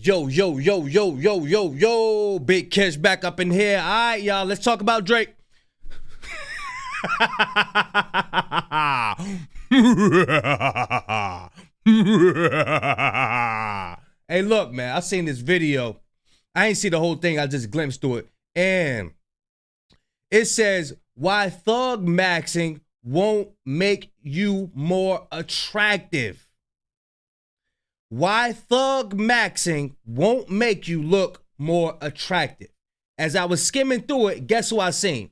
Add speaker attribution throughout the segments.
Speaker 1: Yo, yo, yo, yo, yo, yo, yo. Big Kish back up in here. All right, y'all, let's talk about Drake. Hey, look, man, I seen this video. I ain't see the whole thing. I just glimpsed through it. And it says, why thug maxing won't make you more attractive. Why thug maxing won't make you look more attractive. As I was skimming through it, guess who I seen?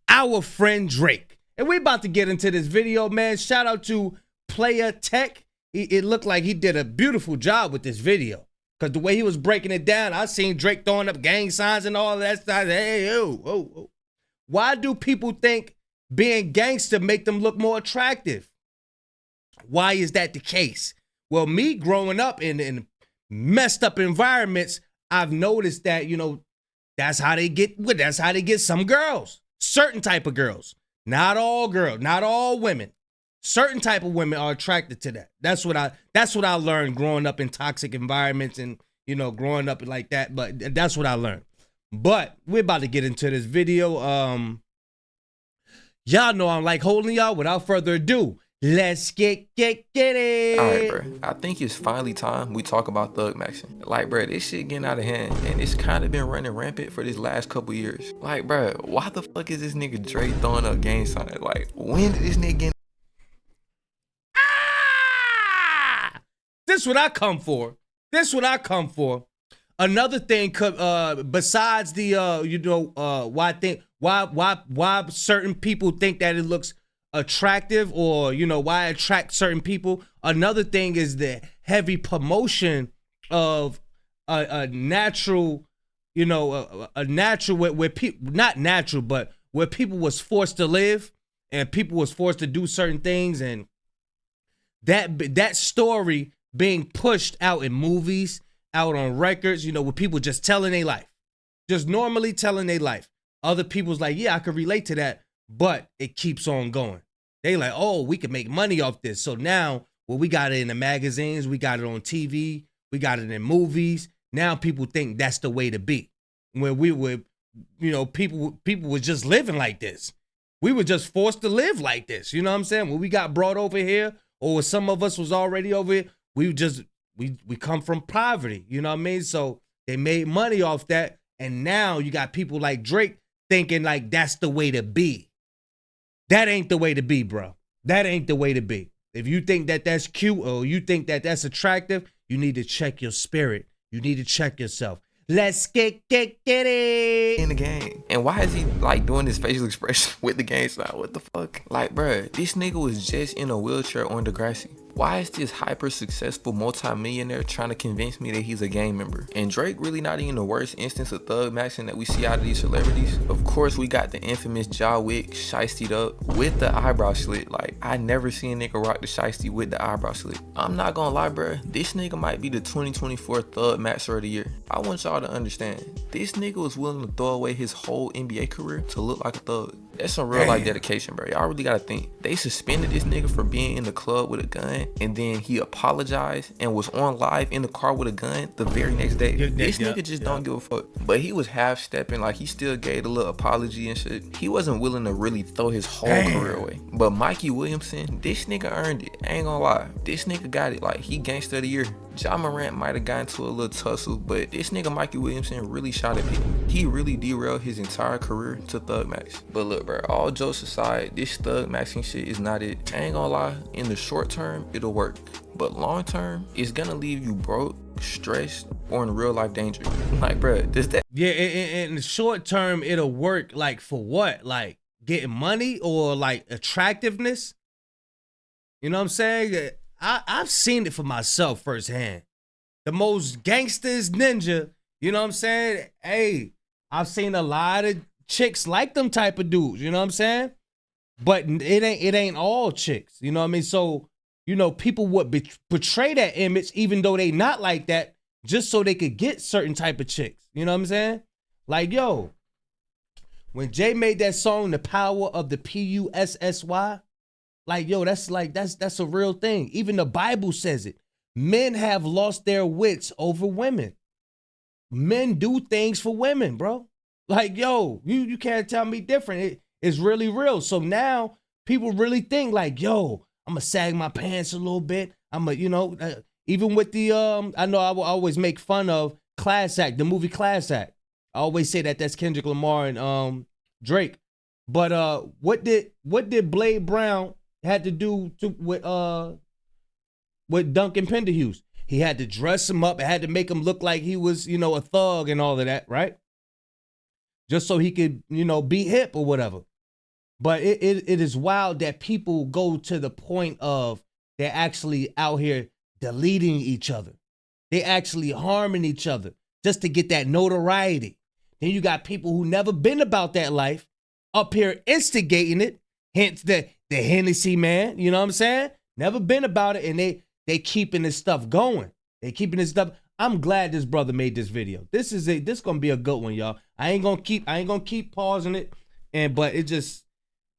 Speaker 1: Our friend Drake. And we about to get into this video, man. Shout out to Player Tech. It looked like he did a beautiful job with this video. Because the way he was breaking it down, I seen Drake throwing up gang signs and all that stuff. Hey, oh. Why do people think being gangster make them look more attractive? Why is that the case? Well, me growing up in messed up environments, I've noticed that, that's how they get some girls. Certain type of girls. Not all girls, not all women. Certain type of women are attracted to that. That's what I learned growing up in toxic environments and, growing up like that. But that's what I learned. But we're about to get into this video. Y'all know I'm like holding y'all. Without further ado, let's get it.
Speaker 2: All right, bro. I think it's finally time we talk about thug maxing. Like, bro, this shit getting out of hand, and it's kind of been running rampant for this last couple years. Like, bro, why the fuck is this nigga Drake throwing up gang signs? Like, when did this nigga get?
Speaker 1: This what I come for. Another thing could besides the why certain people think that it looks attractive, or why attract certain people. Another thing is the heavy promotion of a natural, a natural where people, not natural, but where people was forced to live and people was forced to do certain things, and that story being pushed out in movies, out on records, with people just telling their life, just normally telling their life. Other people's like, yeah, I could relate to that, but it keeps on going. They like, oh, we can make money off this. So now, we got it in the magazines, we got it on TV, we got it in movies. Now people think that's the way to be. When we were, people were just living like this. We were just forced to live like this. You know what I'm saying? When we got brought over here, or some of us was already over here, we come from poverty. You know what I mean? So they made money off that. And now you got people like Drake thinking like that's the way to be. That ain't the way to be, bro. That ain't the way to be. If you think that that's cute, or you think that that's attractive, you need to check your spirit. You need to check yourself. Let's get it
Speaker 2: in the game. And why is he like doing this facial expression with the gang style? What the fuck? Like, bruh, this nigga was just in a wheelchair on Degrassi. Why is this hyper successful multi-millionaire trying to convince me that he's a gang member? And Drake really not even the worst instance of thug maxing that we see out of these celebrities. Of course, we got the infamous jaw wick shiestied up with the eyebrow slit. Like, I never seen a nigga rock the shiesty with the eyebrow slit. I'm not gonna lie, bruh, this nigga might be the 2024 thug maxer of the year. I want y'all to understand, this nigga was willing to throw away his whole NBA career to look like a thug. That's some real life dedication, bro. Y'all really gotta think. They suspended this nigga for being in the club with a gun, and then he apologized and was on live in the car with a gun the very next day. This nigga just don't give a fuck. But he was half stepping, like he still gave a little apology and shit. He wasn't willing to really throw his whole career away. But Mikey Williamson, this nigga earned it. I ain't gonna lie. This nigga got it. Like, he gangster of the year. Ja Morant might have gotten to a little tussle, but this nigga Mikey Williamson really shot at people. He really derailed his entire career to thug max. But look, bro, all jokes aside, this thug maxing shit is not it. I ain't gonna lie, in the short term, it'll work. But long term, it's gonna leave you broke, stressed, or in real life danger. Like, bro, does that?
Speaker 1: Yeah, in the short term, it'll work, like, for what? Like, getting money or, like, attractiveness? You know what I'm saying? I've seen it for myself firsthand. The most gangsters ninja, you know what I'm saying? Hey, I've seen a lot of chicks like them type of dudes, you know what I'm saying? But it ain't all chicks, you know what I mean? So, people would portray that image even though they not like that, just so they could get certain type of chicks, you know what I'm saying? Like, yo, when Jay made that song, The Power of the Pussy, like, yo, that's a real thing. Even the Bible says it. Men have lost their wits over women. Men do things for women, bro. Like, yo, you can't tell me different. It's really real. So now people really think like, yo, I'm gonna sag my pants a little bit. I'm gonna, even with the I know I will always make fun of Class Act, the movie Class Act. I always say that that's Kendrick Lamar and Drake. But what did Blade Brown had to do with Duncan Penderhughes? He had to dress him up. It had to make him look like he was, a thug and all of that, right? Just so he could, be hip or whatever. But it is wild that people go to the point of they're actually out here deleting each other. They actually harming each other just to get that notoriety. Then you got people who never been about that life up here instigating it. Hence the Hennessy man, you know what I'm saying? Never been about it, and they keeping this stuff going. They keeping this stuff. I'm glad this brother made this video. This gonna be a good one, y'all. I ain't gonna keep pausing it, but it just,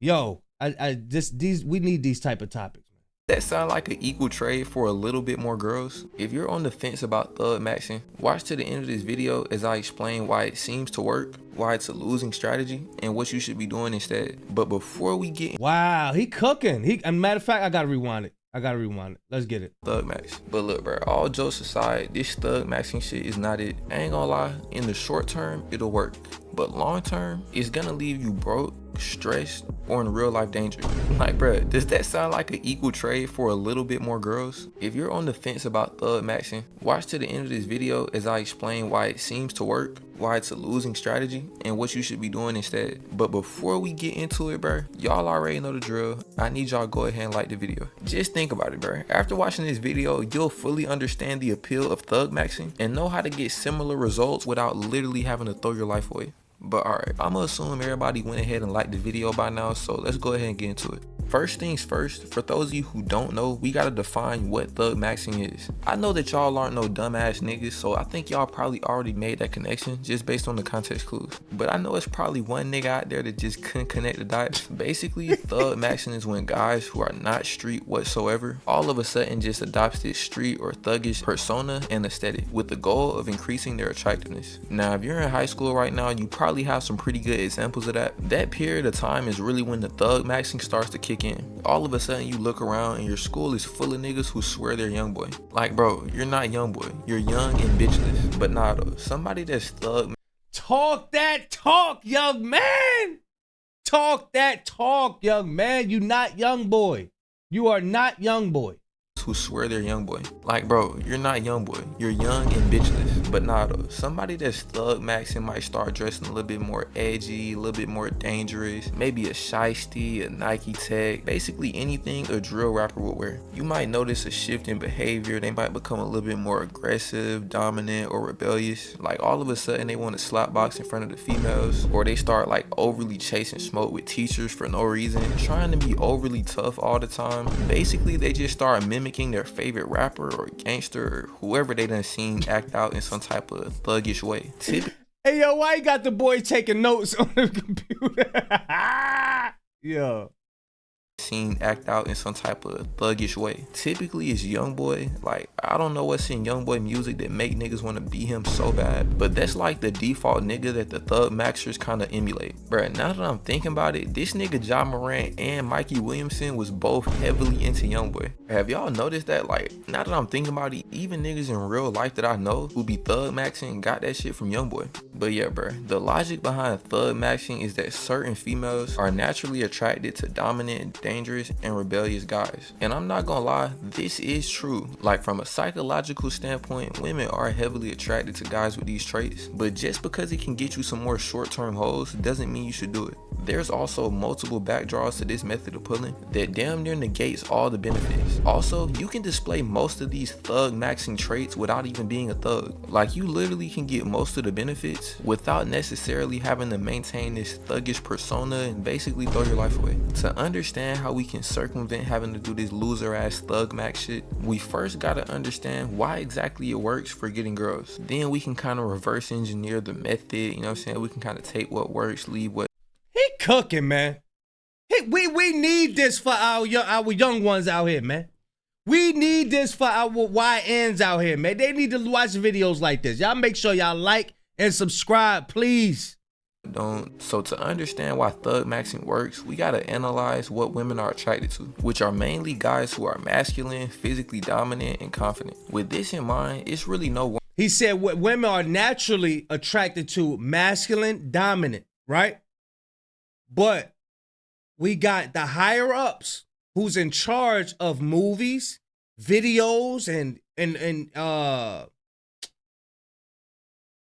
Speaker 1: yo, we need these type of topics.
Speaker 2: That sound like an equal trade for a little bit more girls. If you're on the fence about thug maxing, watch to the end of this video as I explain why it seems to work, why it's a losing strategy, and what you should be doing instead. But before we get
Speaker 1: wow, he cooking. Matter of fact, I gotta rewind it. Let's get it.
Speaker 2: Thug max. But look, bro, all jokes aside, this thug maxing shit is not it. I ain't gonna lie, in the short term, it'll work. But long term, it's gonna leave you broke, stressed, or in real life danger. Like, bro, does that sound like an equal trade for a little bit more girls? If you're on the fence about thug maxing, watch to the end of this video as I explain why it seems to work, why it's a losing strategy, and what you should be doing instead. But before we get into it, bro, y'all already know the drill. I need y'all to go ahead and like the video. Just think about it, bro. After watching this video, you'll fully understand the appeal of thug maxing and know how to get similar results without literally having to throw your life away. But alright, I'ma assume everybody went ahead and liked the video by now, so let's go ahead and get into it. First things first, for those of you who don't know, we gotta define what thug maxing is. I know that y'all aren't no dumbass niggas, so I think y'all probably already made that connection just based on the context clues. But I know it's probably one nigga out there that just couldn't connect the dots. Basically, thug maxing is when guys who are not street whatsoever all of a sudden just adopts this street or thuggish persona and aesthetic with the goal of increasing their attractiveness. Now, if you're in high school right now, you probably have some pretty good examples of that. That period of time is really when the thug maxing starts to kick in. All of a sudden you look around and your school is full of niggas who swear they're young boy. Like, bro, you're not young boy, you're young and bitchless. But nah though, somebody that's thug.
Speaker 1: Talk that talk, young man. Talk that talk, young man. You not young boy. You are not young boy.
Speaker 2: Who swear they're young boy. Like, bro, you're not young boy, you're young and bitchless. But nah though, somebody that's thug maxing might start dressing a little bit more edgy, a little bit more dangerous, maybe a shiesty, a Nike tech, basically anything a drill rapper would wear. You might notice a shift in behavior. They might become a little bit more aggressive, dominant, or rebellious. Like, all of a sudden they want to slap box in front of the females, or they start like overly chasing smoke with teachers for no reason, trying to be overly tough all the time. Basically, they just start mimicking their favorite rapper or gangster or whoever they done seen act out in some type of thuggish way.
Speaker 1: Hey, yo, why you got the boy taking notes on the computer? Yo.
Speaker 2: Seen act out in some type of thuggish way. Typically it's young boy. Like, I don't know what's in young boy music that make niggas want to be him so bad, but that's like the default nigga that the thug maxers kind of emulate. Bruh, now that I'm thinking about it, this nigga Ja Morant and Mikey Williamson was both heavily into young boy. Have y'all noticed that? Like, now that I'm thinking about it, even niggas in real life that I know who be thug maxing got that shit from young boy. But yeah, bruh, the logic behind thug maxing is that certain females are naturally attracted to dominant, dangerous, and rebellious guys. And I'm not gonna lie, this is true. Like, from a psychological standpoint, women are heavily attracted to guys with these traits. But just because it can get you some more short-term hoes doesn't mean you should do it. There's also multiple backdraws to this method of pulling that damn near negates all the benefits. Also, you can display most of these thug maxing traits without even being a thug. Like, you literally can get most of the benefits without necessarily having to maintain this thuggish persona and basically throw your life away. To understand how we can circumvent having to do this loser ass thug max shit, we first gotta understand why exactly it works for getting girls. Then we can kind of reverse engineer the method, you know what I'm saying? We can kind of take what works, leave what.
Speaker 1: He cooking, man. We need this for our young ones out here, man. We need this for our YNs out here, man. They need to watch videos like this. Y'all make sure y'all like and subscribe, please.
Speaker 2: So to understand why thug maxing works, we gotta analyze what women are attracted to, which are mainly guys who are masculine, physically dominant, and confident. With this in mind, it's really no wonder.
Speaker 1: He said what women are naturally attracted to, masculine, dominant, right? But we got the higher ups who's in charge of movies, videos, and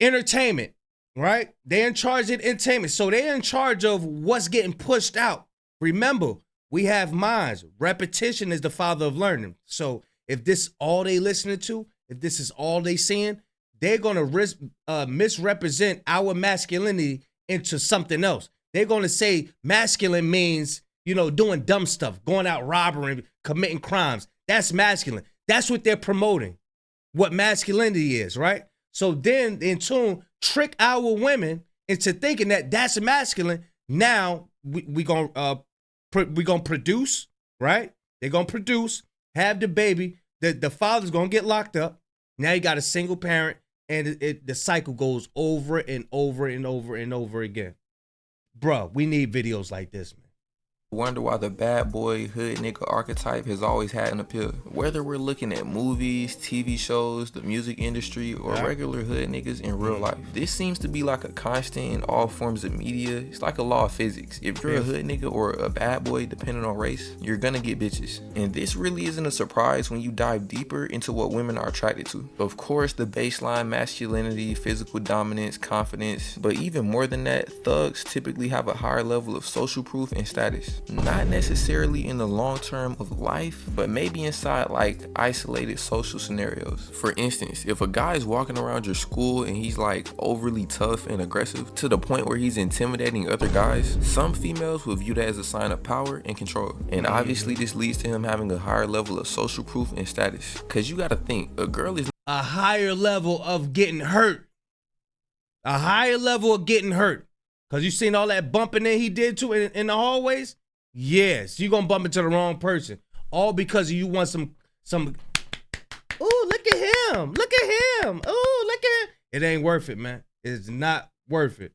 Speaker 1: entertainment, right? They're in charge of entertainment. So they're in charge of what's getting pushed out. Remember, we have minds. Repetition is the father of learning. So if this all they listening to, if this is all they seeing, they're going to misrepresent our masculinity into something else. They're going to say masculine means, doing dumb stuff, going out robbing, committing crimes. That's masculine. That's what they're promoting, what masculinity is, right? So then, in tune, trick our women into thinking that that's masculine. Now we gonna produce, right? They're gonna produce, have the baby. The father's gonna get locked up. Now you got a single parent, and the cycle goes over and over and over and over again. Bruh, we need videos like this, man.
Speaker 2: Wonder why the bad boy hood nigga archetype has always had an appeal. Whether we're looking at movies, TV shows, the music industry, or regular hood niggas in real life, this seems to be like a constant in all forms of media. It's like a law of physics. If you're a hood nigga or a bad boy, depending on race, you're gonna get bitches. And this really isn't a surprise when you dive deeper into what women are attracted to. Of course, the baseline masculinity, physical dominance, confidence, but even more than that, thugs typically have a higher level of social proof and status. Not necessarily in the long term of life, but maybe inside like isolated social scenarios. For instance, if a guy is walking around your school and he's like overly tough and aggressive to the point where he's intimidating other guys, some females will view that as a sign of power and control. And obviously this leads to him having a higher level of social proof and status. Cause you gotta think, a girl is
Speaker 1: a higher level of getting hurt. A higher level of getting hurt. Cause you seen all that bumping that he did too in the hallways? Yes, you're gonna bump into the wrong person. All because you want some ooh, look at him. Look at him. Ooh, look at him. It ain't worth it, man. It's not worth it.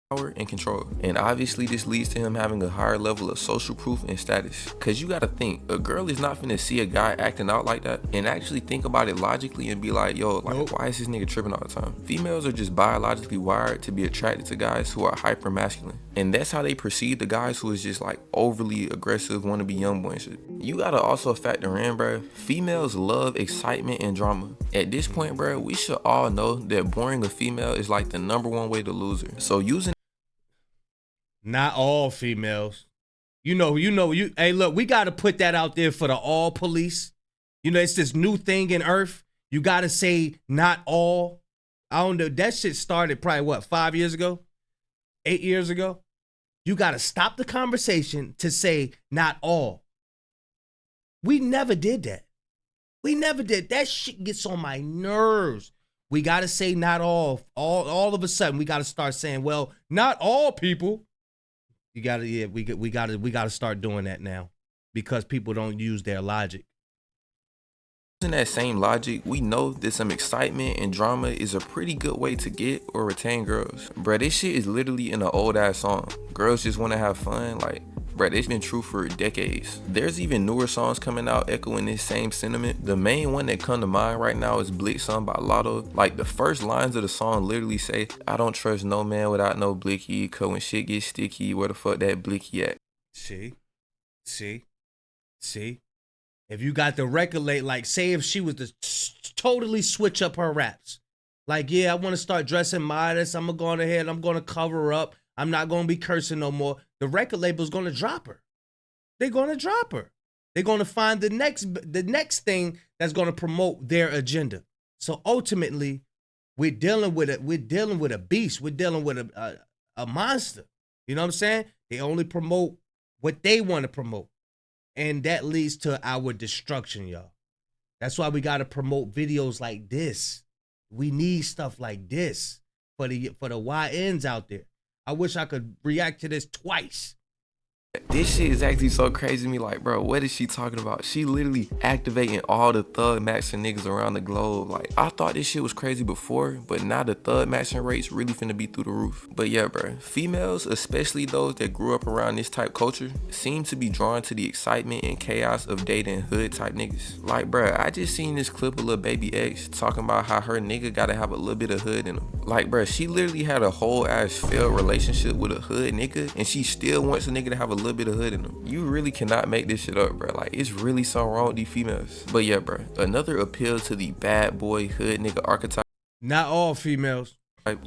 Speaker 2: Power and control. And obviously this leads to him having a higher level of social proof and status. Cause you gotta think, a girl is not finna see a guy acting out like that and actually think about it logically and be like, yo, like why is this nigga tripping all the time? Females are just biologically wired to be attracted to guys who are hyper masculine. And that's how they perceive the guys who is just like overly aggressive, wanna be young boy and shit. You gotta also factor in, bro, females love excitement and drama. At this point, bro, we should all know that boring a female is like the #1 way to lose her. So using
Speaker 1: not all females. Hey, look, we got to put that out there for the all police. It's this new thing in Earth. You got to say not all. I don't know. That shit started probably, 5 years ago? 8 years ago? You got to stop the conversation to say not all. We never did that. We never did. That shit gets on my nerves. We got to say not all. All of a sudden, we got to start saying, well, not all people. We got to start doing that now because people don't use their logic.
Speaker 2: Using that same logic, we know that some excitement and drama is a pretty good way to get or retain girls. Bruh, this shit is literally in an old ass song. Girls just want to have fun. Like, bruh, it's been true for decades. There's even newer songs coming out echoing this same sentiment. The main one that come to mind right now is Blick Song by Lotto. Like, the first lines of the song literally say, I don't trust no man without no blicky, cause when shit gets sticky, where the fuck that blicky at?
Speaker 1: See? If you got to regulate, like, say if she was to totally switch up her raps. Like, yeah, I want to start dressing modest. I'm going to go on ahead. I'm going to cover up. I'm not going to be cursing no more. The record label's going to drop her. They're going to drop her. They're going to find the next thing that's going to promote their agenda. So ultimately, we're dealing with a beast. We're dealing with a monster. You know what I'm saying? They only promote what they want to promote. And that leads to our destruction, y'all. That's why we got to promote videos like this. We need stuff like this for the YNs out there. I wish I could react to this twice.
Speaker 2: this shit is actually so crazy to me. Like, bro, what is she talking about? She literally activating all the thug matching niggas around the globe. Like, I thought this shit was crazy before, but now the thug matching rates really finna be through the roof. But yeah, bro, females, especially those that grew up around this type culture, seem to be drawn to the excitement and chaos of dating hood type niggas. Like, bro, I just seen this clip of Lil Baby X talking about how her nigga gotta have a little bit of hood in him. Like, bro, she literally had a whole ass failed relationship with a hood nigga, and she still wants a nigga to have a little bit of hood in him. You really cannot make this shit up, bro. Like, it's really something wrong with these females. But yeah, bro, another appeal to the bad boy hood nigga archetype.
Speaker 1: Not all females.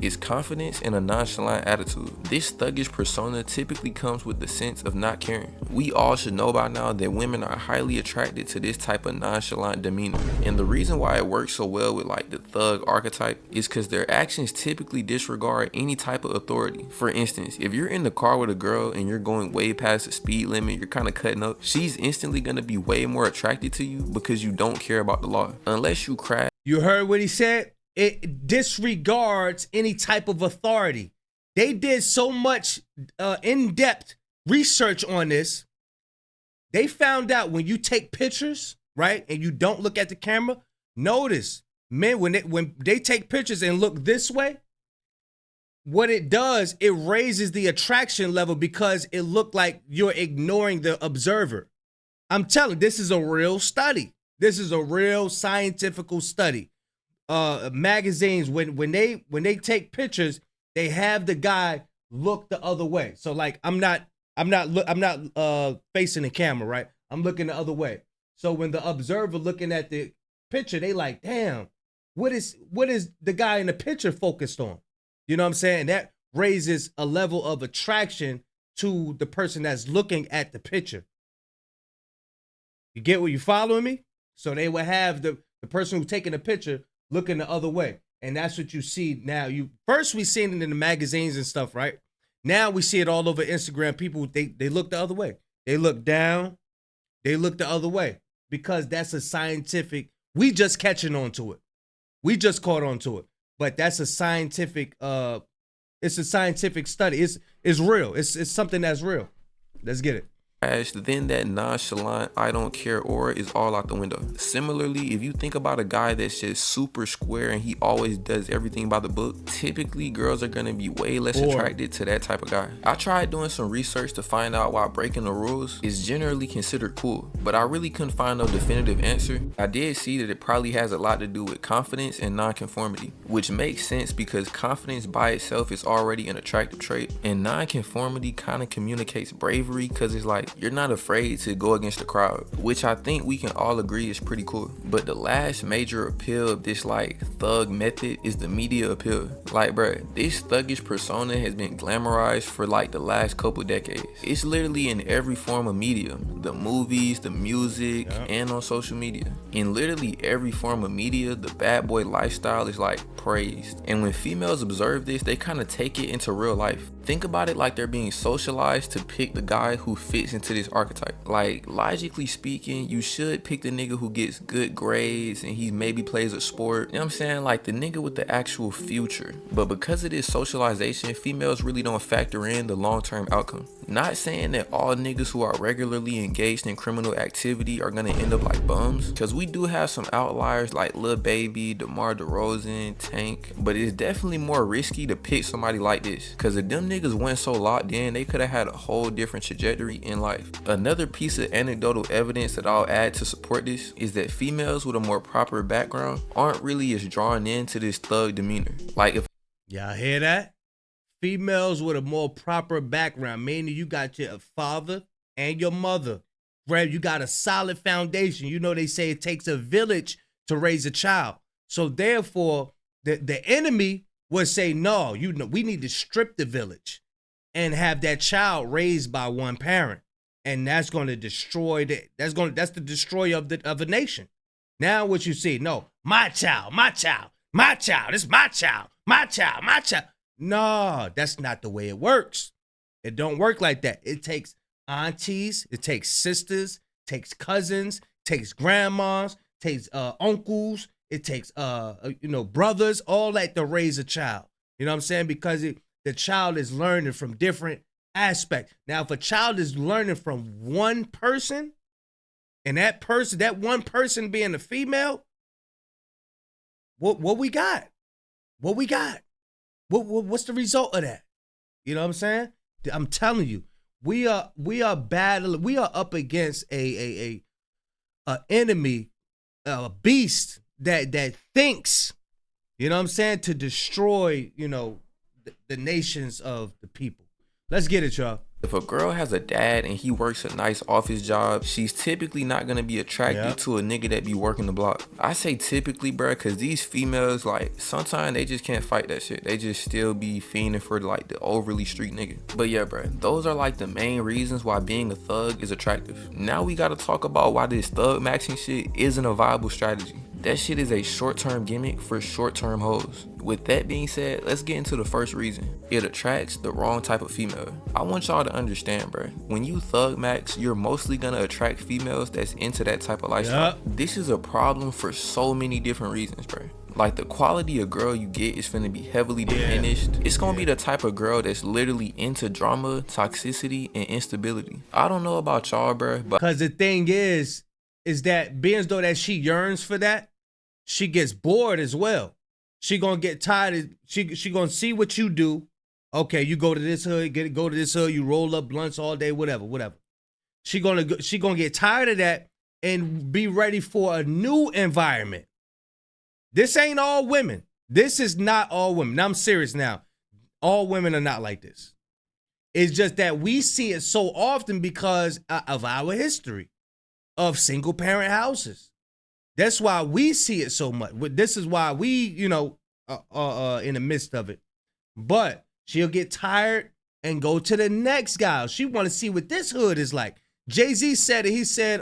Speaker 2: Is confidence and a nonchalant attitude. This thuggish persona typically comes with the sense of not caring. We all should know by now that women are highly attracted to this type of nonchalant demeanor. And the reason why it works so well with like the thug archetype is because their actions typically disregard any type of authority. For instance, if you're in the car with a girl and you're going way past the speed limit, you're kind of cutting up, she's instantly gonna be way more attracted to you because you don't care about the law. Unless you crash.
Speaker 1: You heard what he said? It disregards any type of authority. They did so much in-depth research on this. They found out when you take pictures, right, and you don't look at the camera, notice, men, when they take pictures and look this way, what it does, it raises the attraction level because it looked like you're ignoring the observer. I'm telling you, this is a real study. This is a real scientific study. Magazines, when they take pictures, they have the guy look the other way. So like I'm not facing the camera, right? I'm looking the other way. So when the observer looking at the picture, they like, damn, what is the guy in the picture focused on? You know what I'm saying? That raises a level of attraction to the person that's looking at the picture. You get what you following me? So they would have the person who's taking the picture looking the other way. And that's what you see now. First we seen it in the magazines and stuff, right? Now we see it all over Instagram. People, they look the other way. They look down. They look the other way because that's a scientific, we just catching on to it. We just caught on to it. But that's a scientific, it's a scientific study. It's real. It's something that's real. Let's get it.
Speaker 2: Then that nonchalant, I don't care aura is all out the window. Similarly, if you think about a guy that's just super square and he always does everything by the book, typically girls are gonna be way less attracted to that type of guy. I tried doing some research to find out why breaking the rules is generally considered cool, but I really couldn't find no definitive answer. I did see that it probably has a lot to do with confidence and nonconformity, which makes sense because confidence by itself is already an attractive trait, and nonconformity kind of communicates bravery because it's like, you're not afraid to go against the crowd, which I think we can all agree is pretty cool. But the last major appeal of this like thug method is the media appeal. Like, bruh, this thuggish persona has been glamorized for like the last couple decades. It's literally in every form of medium, the movies, the music, and on social media. In literally every form of media, the bad boy lifestyle is like praised. And when females observe this, they kind of take it into real life. Think about it like they're being socialized to pick the guy who fits into this archetype. Like, logically speaking, you should pick the nigga who gets good grades and he maybe plays a sport. You know what I'm saying? Like the nigga with the actual future. But because of this socialization, females really don't factor in the long-term outcome. Not saying that all niggas who are regularly engaged in criminal activity are gonna end up like bums, because we do have some outliers like Lil Baby, DeMar DeRozan, Tank, but it's definitely more risky to pick somebody like this, because if them niggas weren't so locked in, they could have had a whole different trajectory in life. Another piece of anecdotal evidence that I'll add to support this is that females with a more proper background aren't really as drawn into this thug demeanor. Like, if
Speaker 1: y'all hear that? Females with a more proper background, meaning you got your father and your mother. Right? You got a solid foundation. You know, they say it takes a village to raise a child. So therefore, the enemy would say, no, you know, we need to strip the village and have that child raised by one parent. And that's going to destroy that's the destroyer of a nation. Now what you see, no, my child, it's my child. No, that's not the way it works. It don't work like that. It takes aunties, it takes sisters, takes cousins, takes grandmas, takes uncles, it takes brothers, all that to raise a child. You know what I'm saying? Because the child is learning from different aspect. Now, if a child is learning from one person, and that one person being a female, what we got? What we got? What's the result of that? You know what I'm saying? I'm telling you, we are battling. We are up against a enemy, a beast that thinks, you know what I'm saying, to destroy, the nations of the people. Let's get it, y'all.
Speaker 2: If a girl has a dad and he works a nice office job, she's typically not gonna be attracted to a nigga that be working the block. I say typically, bro, cause these females, like, sometimes they just can't fight that shit. They just still be fiending for like the overly street nigga. But yeah, bro, those are like the main reasons why being a thug is attractive. Now we gotta talk about why this thug maxing shit isn't a viable strategy. That shit is a short-term gimmick for short-term hoes. With that being said, let's get into the first reason. It attracts the wrong type of female. I want y'all to understand, bro. When you thug max, you're mostly gonna attract females that's into that type of lifestyle. This is a problem for so many different reasons, bro. Like, the quality of girl you get is finna be heavily diminished. It's gonna be the type of girl that's literally into drama, toxicity, and instability. I don't know about y'all, bro, but
Speaker 1: because the thing is that being as though that she yearns for that, she gets bored as well. She gonna get tired. She gonna see what you do. Okay, you go to this hood, go to this hood. You roll up blunts all day, whatever. She gonna get tired of that and be ready for a new environment. This ain't all women. This is not all women. Now, I'm serious now. All women are not like this. It's just that we see it so often because of our history of single parent houses. That's why we see it so much. This is why we, in the midst of it. But she'll get tired and go to the next guy. She want to see what this hood is like. Jay-Z said it. He said,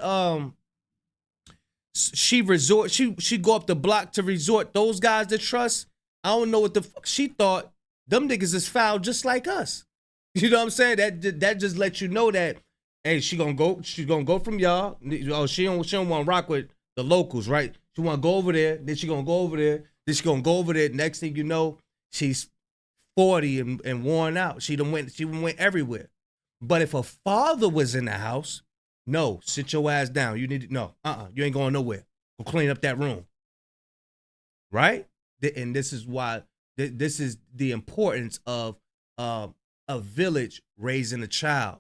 Speaker 1: she go up the block to resort those guys to trust. I don't know what the fuck she thought. Them niggas is foul just like us. You know what I'm saying? That just lets you know that, hey, she's gonna go from y'all. Oh, she don't want to rock with the locals, right? She want to go over there, then she gonna go over there, then she gonna go over there. Next thing you know, she's 40 and worn out. She went everywhere. But if her father was in the house, no, sit your ass down. You you ain't going nowhere. Go clean up that room, right? And this is why this is the importance of a village raising a child.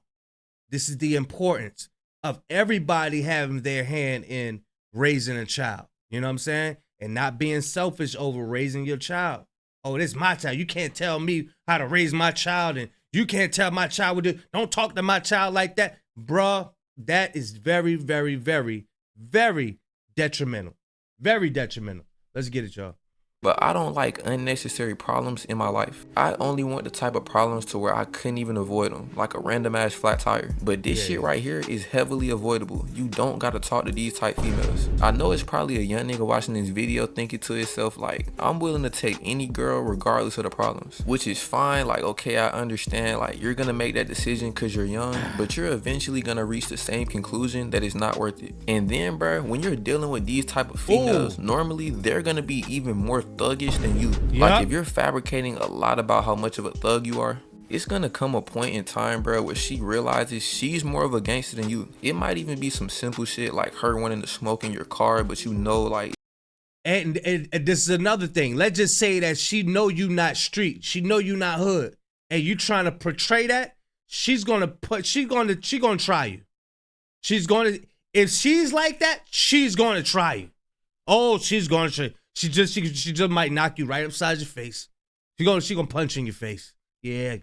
Speaker 1: This is the importance of everybody having their hand in raising a child, you know what I'm saying? And not being selfish over raising your child. Oh, this is my child. You can't tell me how to raise my child, and you can't tell my child what to do. Don't talk to my child like that. Bruh, that is very, very, very, very detrimental. Very detrimental. Let's get it, y'all.
Speaker 2: But I don't like unnecessary problems in my life. I only want the type of problems to where I couldn't even avoid them, like a random ass flat tire. But this shit right here is heavily avoidable. You don't gotta talk to these type females. I know it's probably a young nigga watching this video thinking to himself like, I'm willing to take any girl regardless of the problems, which is fine. Like, okay, I understand, like, you're gonna make that decision because you're young, but you're eventually gonna reach the same conclusion that it's not worth it. And then, bro, when you're dealing with these type of females, normally they're gonna be even more thuggish than you. Like, if you're fabricating a lot about how much of a thug you are, it's gonna come a point in time, bro, where she realizes she's more of a gangster than you. It might even be some simple shit like her wanting to smoke in your car, but like.
Speaker 1: And this is another thing. Let's just say that she know you not street. She know you not hood. And you trying to portray that, she's gonna try you. If she's like that, she's gonna try you. Oh, she's gonna try. She just might knock you right upside your face. She gonna punch in your face. Yeah.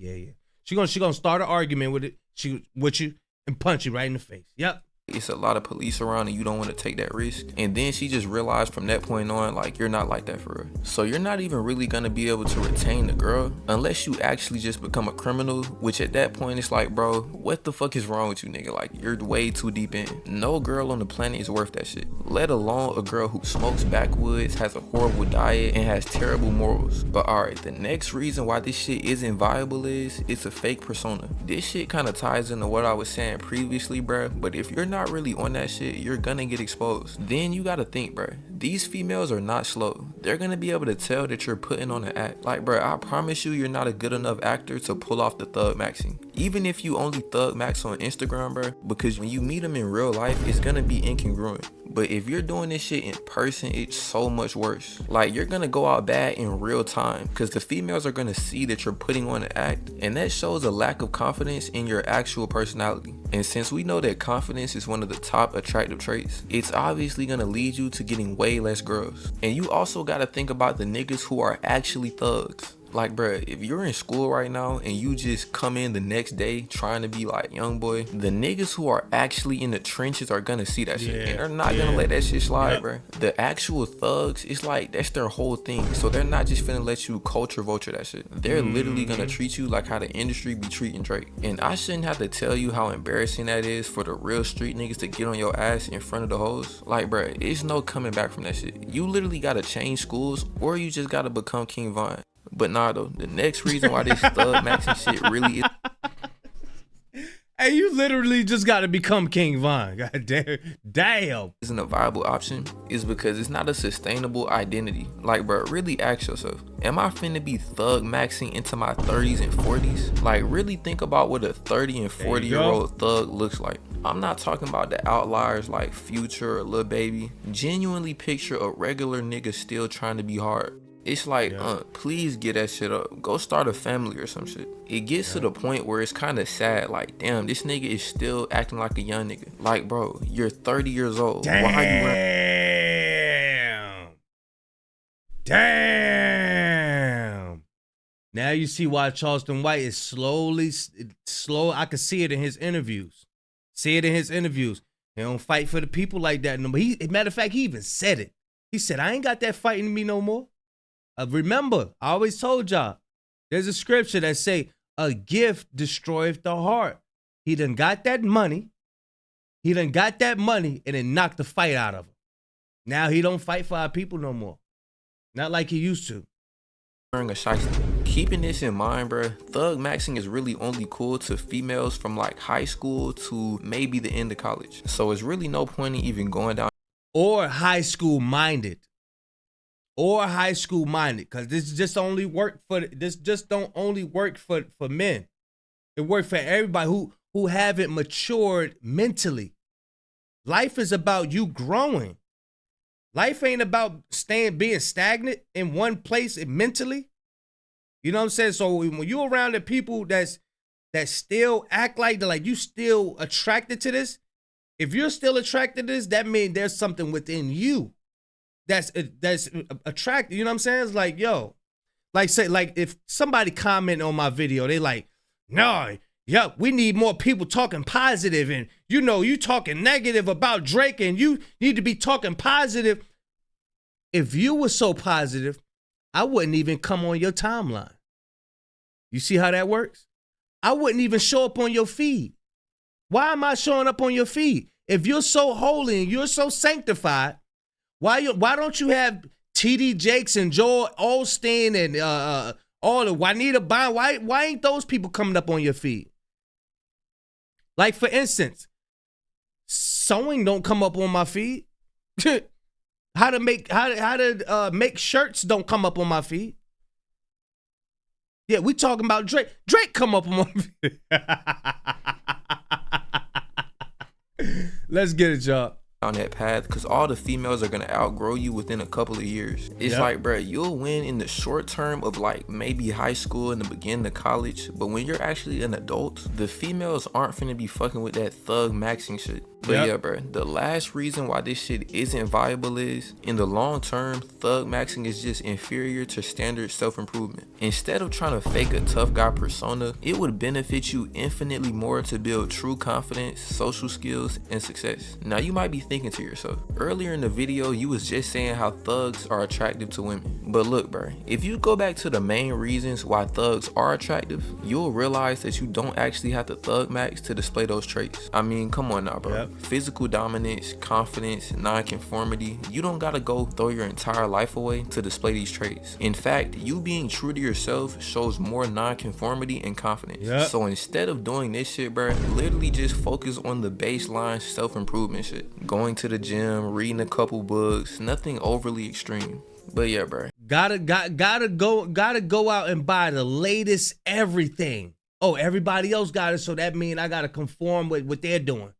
Speaker 1: She gonna start an argument with you and punch you right in the face. Yep.
Speaker 2: It's a lot of police around and you don't want to take that risk. And then she just realized from that point on, like, you're not like that for her. So you're not even really gonna be able to retain the girl unless you actually just become a criminal, which at that point it's like, bro, what the fuck is wrong with you, nigga? Like, you're way too deep in. No girl on the planet is worth that shit, let alone a girl who smokes backwoods, has a horrible diet, and has terrible morals. But alright, the next reason why this shit isn't viable is it's a fake persona. This shit kind of ties into what I was saying previously, bro, but if you're not not really on that shit, you're gonna get exposed. Then you gotta think, bro, these females are not slow. They're gonna be able to tell that you're putting on an act. Like, bro, I promise you, you're not a good enough actor to pull off the thug maxing. Even if you only thug max on Instagram, bro, because when you meet them in real life, it's gonna be incongruent. But if you're doing this shit in person, it's so much worse. Like, you're gonna go out bad in real time because the females are gonna see that you're putting on an act, and that shows a lack of confidence in your actual personality. And since we know that confidence is one of the top attractive traits, it's obviously gonna lead you to getting way less girls. And you also gotta think about the niggas who are actually thugs. Like, bruh, if you're in school right now and you just come in the next day trying to be like young boy, the niggas who are actually in the trenches are gonna see that shit, and they're not gonna let that shit slide, bruh. The actual thugs, it's like that's their whole thing, so they're not just finna let you culture vulture that shit. They're literally gonna treat you like how the industry be treating Drake. And I shouldn't have to tell you how embarrassing that is for the real street niggas to get on your ass in front of the hoes. Like, bruh, it's no coming back from that shit. You literally gotta change schools, or you just gotta become King Von. But nah, though, the next reason why this thug maxing shit really is...
Speaker 1: Hey, you literally just got to become King Von. God damn.
Speaker 2: Isn't a viable option is because it's not a sustainable identity. Like, bro, really ask yourself, am I finna be thug maxing into my 30s and 40s? Like, really think about what a 30 and 40-year-old thug looks like. I'm not talking about the outliers like Future or Lil Baby. Genuinely picture a regular nigga still trying to be hard. It's like, please get that shit up. Go start a family or some shit. It gets to the point where it's kind of sad. Like, damn, this nigga is still acting like a young nigga. Like, bro, you're 30 years old.
Speaker 1: Damn.
Speaker 2: Why are you
Speaker 1: Damn. Now you see why Charleston White is slow. I can see it in his interviews. He don't fight for the people like that no more. Matter of fact, he even said it. He said, I ain't got that fighting in me no more. Remember, I always told y'all, there's a scripture that say, a gift destroyeth the heart. He done got that money. And it knocked the fight out of him. Now he don't fight for our people no more. Not like he used to.
Speaker 2: Keeping this in mind, bruh, thug maxing is really only cool to females from like high school to maybe the end of college. So it's really no point in even going down.
Speaker 1: Or high school minded. Because this just don't only work for men. It works for everybody who haven't matured mentally. Life is about you growing. Life ain't about being stagnant in one place mentally. You know what I'm saying? So when you're around the people that still act like you still attracted to this, if you're still attracted to this, that means there's something within you that's attractive. You know what I'm saying? It's like, yo, like if somebody comment on my video, they like, no, yeah, we need more people talking positive, and you talking negative about Drake, and you need to be talking positive. If you were so positive, I wouldn't even come on your timeline. You see how that works? I wouldn't even show up on your feed. Why am I showing up on your feed? If you're so holy and you're so sanctified, why don't you have TD Jakes and Joel Osteen and all the Juanita Bond? Why ain't those people coming up on your feed? Like, for instance, sewing don't come up on my feed. How to make shirts don't come up on my feed. Yeah, we talking about Drake. Drake come up on my feed. Let's get it, y'all.
Speaker 2: On that path, because all the females are gonna outgrow you within a couple of years. It's like, bro, you'll win in the short term of like maybe high school and the beginning of college, but when you're actually an adult, the females aren't finna be fucking with that thug maxing shit. But yeah, bro, the last reason why this shit isn't viable is, in the long term, thug maxing is just inferior to standard self-improvement. Instead of trying to fake a tough guy persona, it would benefit you infinitely more to build true confidence, social skills, and success. Now you might be thinking to yourself, earlier in the video, you was just saying how thugs are attractive to women. But look, bro, if you go back to the main reasons why thugs are attractive, you'll realize that you don't actually have to thug max to display those traits. I mean, come on now, bro. physical dominance, confidence, nonconformity. You don't gotta go throw your entire life away to display these traits. In fact, you being true to yourself shows more nonconformity and confidence.
Speaker 1: Yep.
Speaker 2: So instead of doing this shit, bro, literally just focus on the baseline self-improvement shit. Going to the gym, reading a couple books, nothing overly extreme. But yeah, bro.
Speaker 1: Gotta go out and buy the latest everything. Oh, everybody else got it, so that means I gotta conform with what they're doing.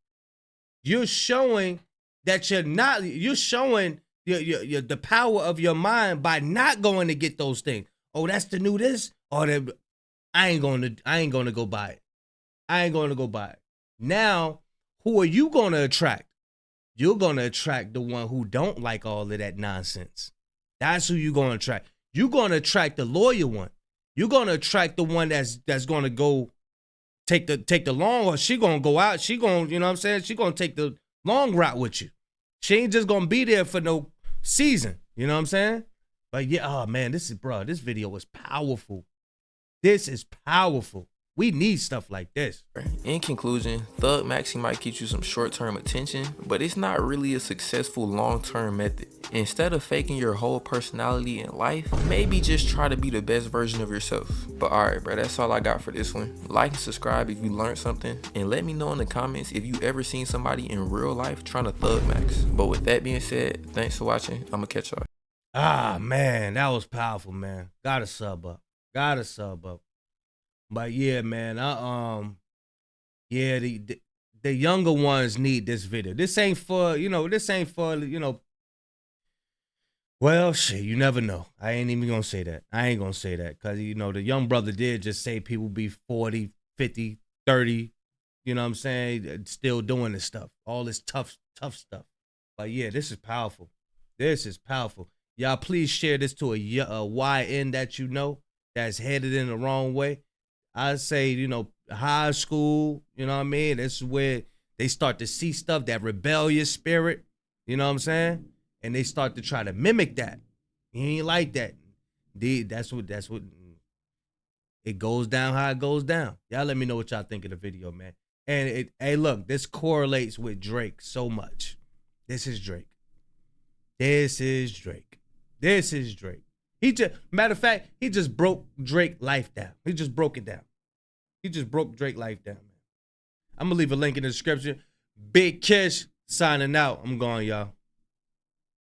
Speaker 1: You're showing that you're showing the power of your mind by not going to get those things. Oh, that's the new this, or I ain't gonna go buy it. I ain't gonna go buy it. Now, who are you gonna attract? You're gonna attract the one who don't like all of that nonsense. That's who you're gonna attract. You're gonna attract the loyal one. You're gonna attract the one that's gonna go take the long, or she gonna go out. She gonna, you know what I'm saying? She gonna take the long route with you. She ain't just gonna be there for no season. You know what I'm saying? But yeah, oh man, this video is powerful. This is powerful. We need stuff like this.
Speaker 2: In conclusion, Thug Maxi might get you some short-term attention, but it's not really a successful long-term method. Instead of faking your whole personality in life, maybe just try to be the best version of yourself. But alright, bro, that's all I got for this one. Like and subscribe if you learned something, and let me know in the comments if you ever seen somebody in real life trying to Thug Max. But with that being said, thanks for watching. I'm gonna catch y'all.
Speaker 1: Ah man, that was powerful, man. Gotta sub up. But yeah, man, the younger ones need this video. This ain't for, well, shit, you never know. I ain't even gonna say that. I ain't gonna say that because, the young brother did just say people be 40, 50, 30, you know what I'm saying, still doing this stuff, all this tough stuff. But yeah, this is powerful. This is powerful. Y'all please share this to a YN that you know that's headed in the wrong way. I say, high school, you know what I mean? This is where they start to see stuff, that rebellious spirit, you know what I'm saying? And they start to try to mimic that. He ain't like that. That's what it goes down how it goes down. Y'all let me know what y'all think of the video, man. And hey, look, this correlates with Drake so much. This is Drake. Matter of fact, he just broke Drake life down. He just broke it down. He just broke Drake life down, man. I'm gonna leave a link in the description. Big Kish signing out. I'm going, y'all.